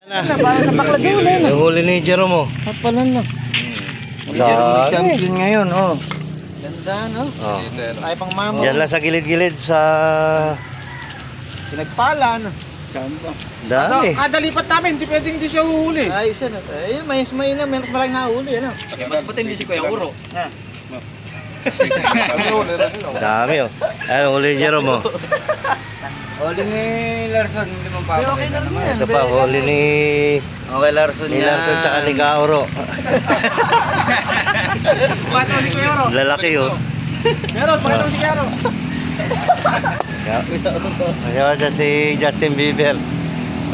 Parang sa Bacladona eh. Yung huli ni Jerome, oh. Kapalan na. Dami. Champion ngayon, oh. Ganda, no? Oh. Tayo pang mama. Diyan lang sa gilid-gilid sa... Pinagpala, no? Champion. Dami. Kada lipat namin, hindi pwedeng hindi siya uhuli. Ay, isa na. Ayun, may mas maraming nahuli, ano? Mas puti hindi si Kuya Uro. Ha? Dami, oh. Ayun, huli ni Jerome, oh. Huli ni Larson, hindi mo pa. Okay na naman. Ito pa, huli ni... Okay, Larson Ni Larson tsaka ni Kaoro. Pato si Kuya Uro. Lalaki, oh. Meron, pato si Kuya Uro. Ayaw siya si Justin Bieber.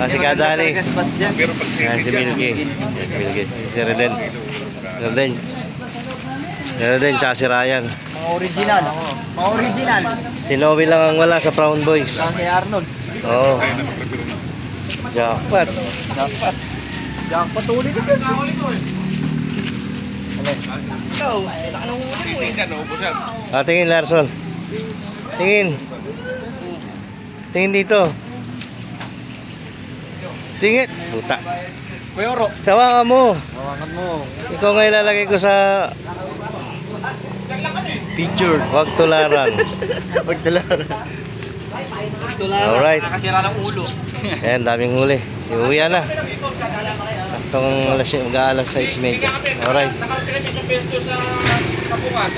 Si Kadani. Si Milky. Si Milky. Si Reden. Reden tsaka si Ryan. Mga original. Mga original. Si Noe lang ang wala sa Brown Boys. Saan kay Arnold? Oo. Jackpot. Jackpot ulit. Ikaw, wala ka nang huli. Tingin Larson. Tingin. Tingin dito. Tingin. Puta. Kuya Uro. Sawa ka mo. Hawakan mo. Ikaw nga ilalagay ko sa picture. Huwag tularan. Pagtalaran. Alright. Nakasira ng ulo. Ayan, daming huli. Si Uya na. Saktong mag-aalas 6:30. Alright. Nakatelevision pesto sa kapungan.